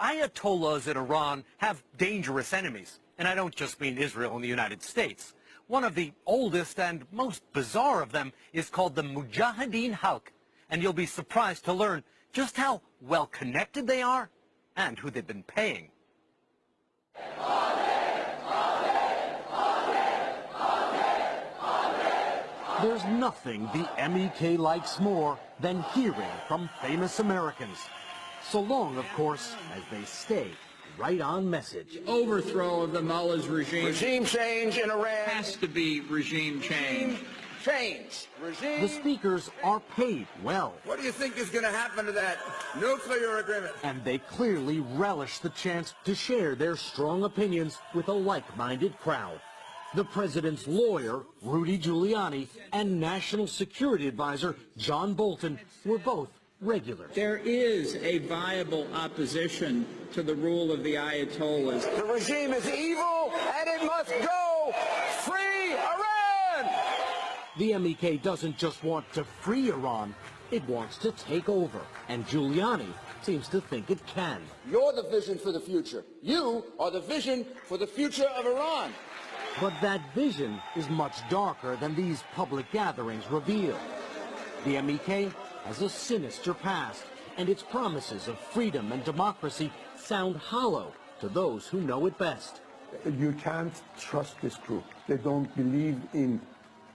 Ayatollahs in Iran have dangerous enemies, and I don't just mean Israel and the United States. One of the oldest and most bizarre of them is called the Mujahideen Halq, and you'll be surprised to learn just how well connected they are and who they've been paying. There's nothing the MEK likes more than hearing from famous Americans. So long, of course, as they stay right on message. Overthrow of the mullah's regime. Regime change in Iran. Has to be regime change. The speakers are paid well. What do you think is going to happen to that nuclear agreement? And they clearly relish the chance to share their strong opinions with a like-minded crowd. The president's lawyer, Rudy Giuliani, and National Security Advisor, John Bolton, were both regulars. There is a viable opposition to the rule of the Ayatollahs. The regime is evil and it must go. Free Iran! The MEK doesn't just want to free Iran, it wants to take over. And Giuliani seems to think it can. You're the vision for the future. You are the vision for the future of Iran. But that vision is much darker than these public gatherings reveal. The MEK has a sinister past, and its promises of freedom and democracy sound hollow to those who know it best. You can't trust this group. They don't believe in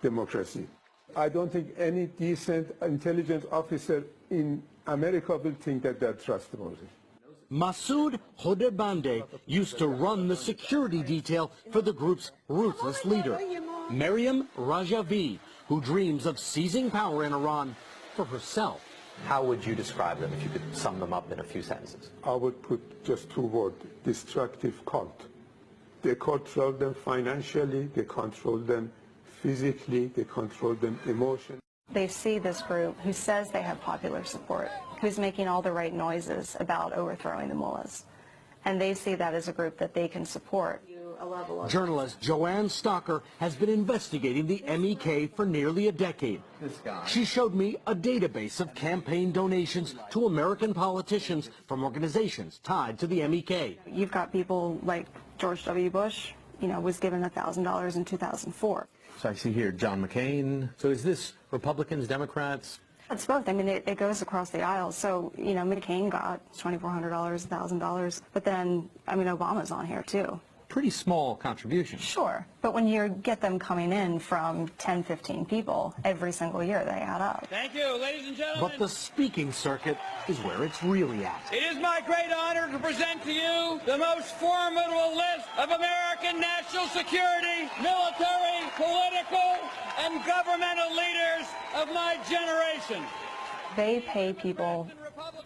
democracy. I don't think any decent intelligence officer in America will think that they're trustworthy. Masoud Khodrbandeh used to run the security detail for the group's ruthless leader, Maryam Rajavi, who dreams of seizing power in Iran for herself. How would you describe them if you could sum them up in a few sentences? I would put just two words: destructive cult. They control them financially, they control them physically, they control them emotionally. They see this group who says they have popular support, who's making all the right noises about overthrowing the mullahs. And they see that as a group that they can support. Journalist Joanne Stocker has been investigating the MEK for nearly a decade. She showed me a database of campaign donations to American politicians from organizations tied to the MEK. You've got people like George W. Bush, was given $1,000 in 2004. So I see here John McCain. So is this Republicans, Democrats? It's both. I mean, it goes across the aisles. So, McCain got $2,400, $1,000. But then, Obama's on here, too. Pretty small contribution. Sure. But when you get them coming in from 10, 15 people every single year, they add up. Thank you, ladies and gentlemen. But the speaking circuit is where it's really at. It is my great honor to present to you the most formidable list of American national security, military, political, and governmental leaders of my generation. They pay people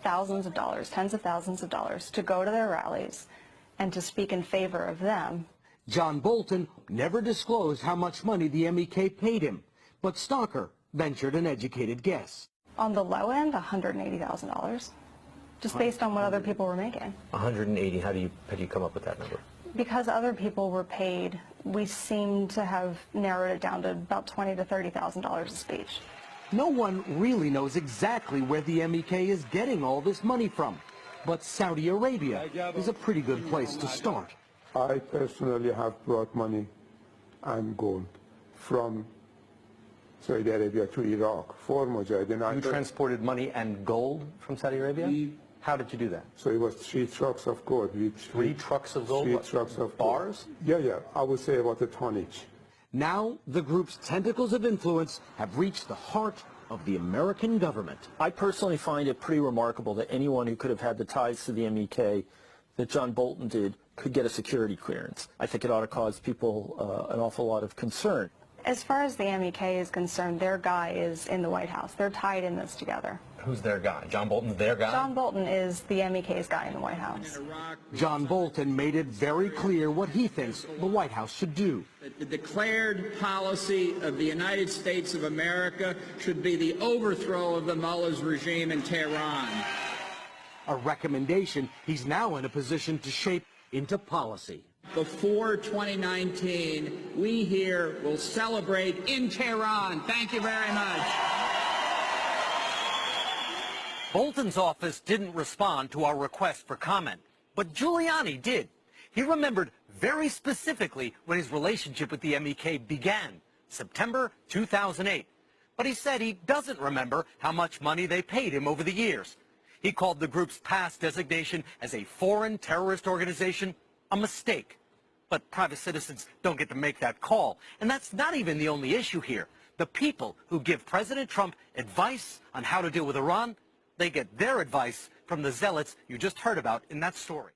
thousands of dollars, tens of thousands of dollars to go to their rallies and to speak in favor of them. John Bolton never disclosed how much money the MEK paid him, but Stocker ventured an educated guess. On the low end, $180,000, just based on what other people were making. 180. How do you come up with that number? Because other people were paid, we seem to have narrowed it down to about $20,000 to $30,000 a speech. No one really knows exactly where the MEK is getting all this money from. But Saudi Arabia is a pretty good place to start. I personally have brought money and gold from Saudi Arabia to Iraq for Mujahideen. You transported money and gold from Saudi Arabia? How did you do that? So it was 3 trucks of gold. With 3 trucks of gold? 3 trucks of bars? Gold. Yeah. I would say about a tonnage. Now the group's tentacles of influence have reached the heart of the American government. I personally find it pretty remarkable that anyone who could have had the ties to the MEK that John Bolton did could get a security clearance. I think it ought to cause people an awful lot of concern. As far as the MEK is concerned, their guy is in the White House. They're tied in this together. Who's their guy? John Bolton's their guy? John Bolton is the MEK's guy in the White House. John Bolton made it very clear what he thinks the White House should do. The declared policy of the United States of America should be the overthrow of the mullah's regime in Tehran. A recommendation he's now in a position to shape into policy. Before 2019, we here will celebrate in Tehran. Thank you very much. Bolton's office didn't respond to our request for comment. But Giuliani did. He remembered very specifically when his relationship with the MEK began, September 2008. But he said he doesn't remember how much money they paid him over the years. He called the group's past designation as a foreign terrorist organization a mistake. But private citizens don't get to make that call. And that's not even the only issue here. The people who give President Trump advice on how to deal with Iran, they get their advice from the zealots you just heard about in that story.